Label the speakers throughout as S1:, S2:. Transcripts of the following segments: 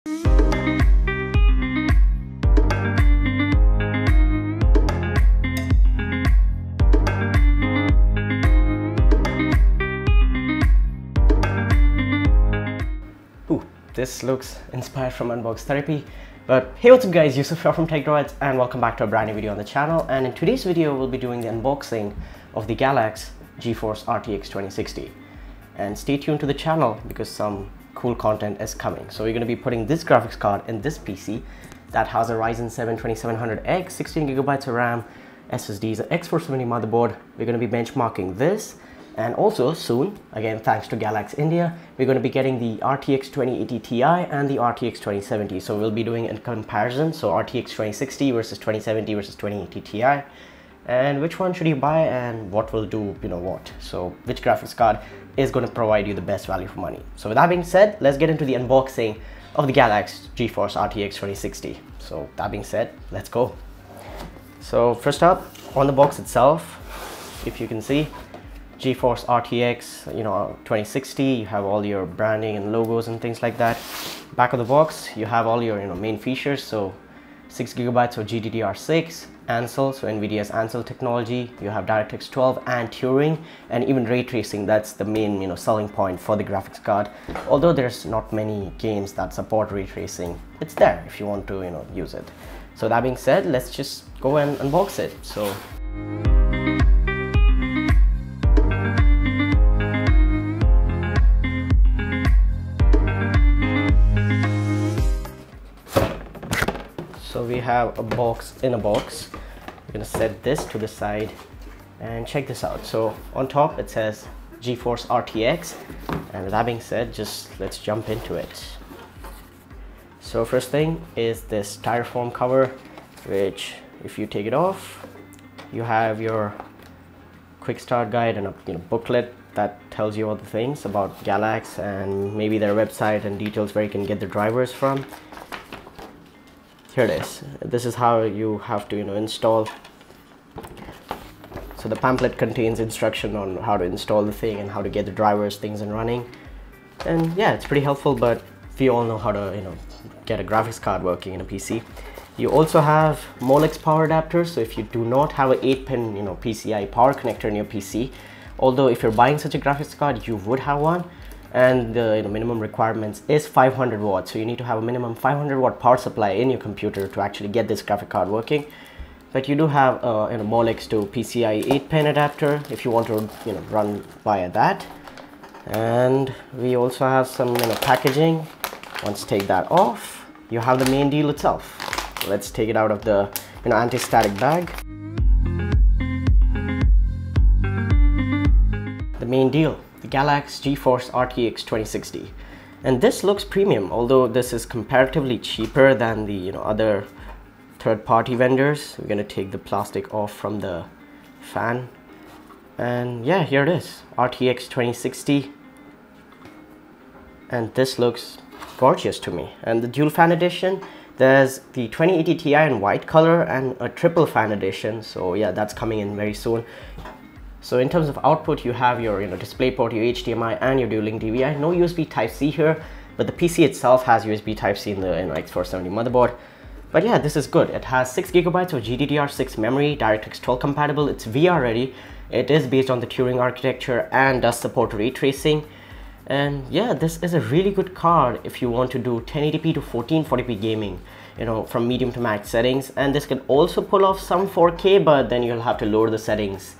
S1: This looks inspired from Unbox Therapy. But hey, what's up guys, Yusuf here from Techdroids and welcome back to a brand new video on the channel. And in today's video, we'll be doing the unboxing of the Galax GeForce RTX 2060. And stay tuned to the channel because some cool content is coming. So we're going to be putting this graphics card in this PC that has a Ryzen 7 2700X, 16GB of RAM, SSDs, an X470 motherboard. We're going to be benchmarking this. And also soon, again thanks to Galax India, we're going to be getting the RTX 2080 Ti and the RTX 2070. So we'll be doing a comparison, so RTX 2060 versus 2070 versus 2080 Ti, and which one should you buy and what will do what. So which graphics card is going to provide you the best value for money. So with that being said, let's get into the unboxing of the Galax GeForce RTX 2060. So that being said, let's go. So first up, on the box itself, if you can see, GeForce RTX 2060, you have all your branding and logos and things like that. Back of the box, you have all your main features. So 6GB of GDDR6, Ansel, so Nvidia's Ansel technology. You have DirectX 12 and Turing, and even ray tracing. That's the main selling point for the graphics card. Although there's not many games that support ray tracing, it's there if you want to use it. So that being said, let's just go and unbox it. So we have a box in a box. We're gonna set this to the side and check this out. So on top it says GeForce RTX, and with that being said, let's jump into it. So first thing is this styrofoam cover, which if you take it off, you have your quick start guide and a booklet that tells you all the things about Galax and maybe their website and details where you can get the drivers from. Here it is. This is how you have to install. So the pamphlet contains instruction on how to install the thing and how to get the drivers, things and running. And yeah, it's pretty helpful, but we all know how to get a graphics card working in a PC. You also have Molex power adapters. So if you do not have an 8-pin PCI power connector in your PC, although if you're buying such a graphics card, you would have one. And the minimum requirements is 500 watts, so you need to have a minimum 500 watt power supply in your computer to actually get this graphic card working. But you do have a Molex to PCI 8-pin adapter if you want to run via that. And we also have some packaging. Once you take that off, you have the main deal itself. So let's take it out of the anti-static bag. The main deal, the Galax GeForce RTX 2060, and this looks premium, although this is comparatively cheaper than the other third-party vendors. We're gonna take the plastic off from the fan, and yeah, here it is, RTX 2060, and this looks gorgeous to me. And the dual fan edition, there's the 2080 Ti in white color and a triple fan edition. So yeah, that's coming in very soon. So in terms of output, you have your display port, your HDMI and your dual-link DVI. No USB Type-C here, but the PC itself has USB Type-C in the X470 motherboard. But yeah, this is good. It has 6GB of GDDR6 memory, DirectX 12 compatible, it's VR ready. It is based on the Turing architecture and does support ray tracing. And yeah, this is a really good card if you want to do 1080p to 1440p gaming, from medium to max settings. And this can also pull off some 4K, but then you'll have to lower the settings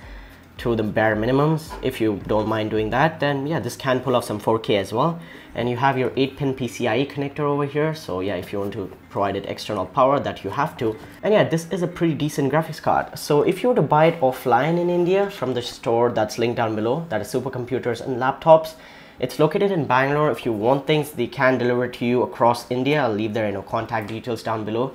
S1: to the bare minimums. If you don't mind doing that, then yeah, this can pull off some 4K as well. And you have your 8-pin PCIe connector over here. So yeah, if you want to provide it external power, that you have to. And yeah, this is a pretty decent graphics card. So if you were to buy it offline in India from the store that's linked down below, that is Supercomputers and Laptops, it's located in Bangalore. If you want things, they can deliver to you across India. I'll leave their contact details down below.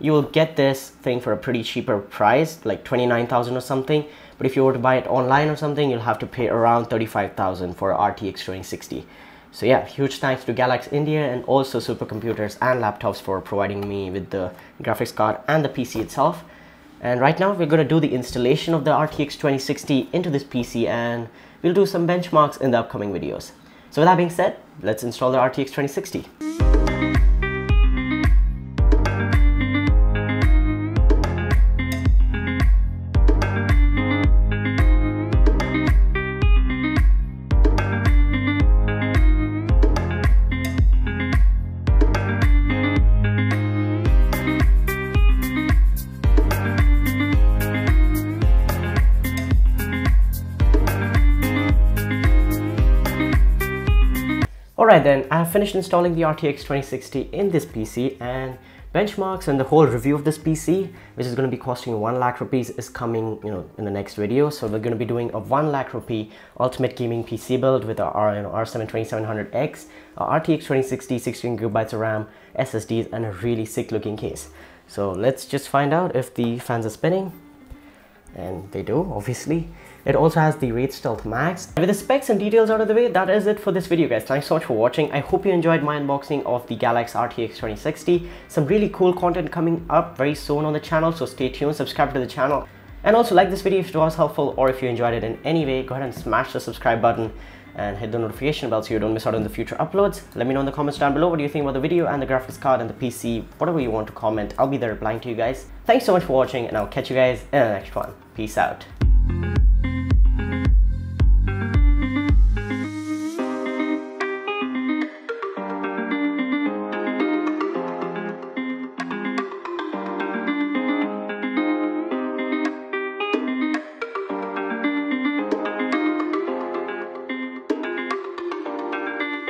S1: You will get this thing for a pretty cheaper price, like 29,000 or something. But if you were to buy it online or something, you'll have to pay around 35,000 for RTX 2060. So yeah, huge thanks to Galax India and also Supercomputers and Laptops for providing me with the graphics card and the PC itself. And right now we're going to do the installation of the RTX 2060 into this PC, and we'll do some benchmarks in the upcoming videos. So with that being said, let's install the RTX 2060. Alright then, I have finished installing the RTX 2060 in this PC, and benchmarks and the whole review of this PC, which is going to be costing 1 lakh rupees, is coming in the next video. So we're going to be doing a 1 lakh rupee ultimate gaming PC build with our R7 2700X, RTX 2060, 16GB of RAM, SSDs, and a really sick looking case. So let's just find out if the fans are spinning. And they do, obviously. It also has the Wraith Stealth Max. With the specs and details out of the way, that is it for this video, guys. Thanks so much for watching. I hope you enjoyed my unboxing of the Galax RTX 2060. Some really cool content coming up very soon on the channel, so stay tuned, subscribe to the channel. And also like this video if it was helpful, or if you enjoyed it in any way, go ahead and smash the subscribe button and hit the notification bell so you don't miss out on the future uploads. Let me know in the comments down below what do you think about the video and the graphics card and the PC, whatever you want to comment. I'll be there replying to you guys. Thanks so much for watching, and I'll catch you guys in the next one. Peace out.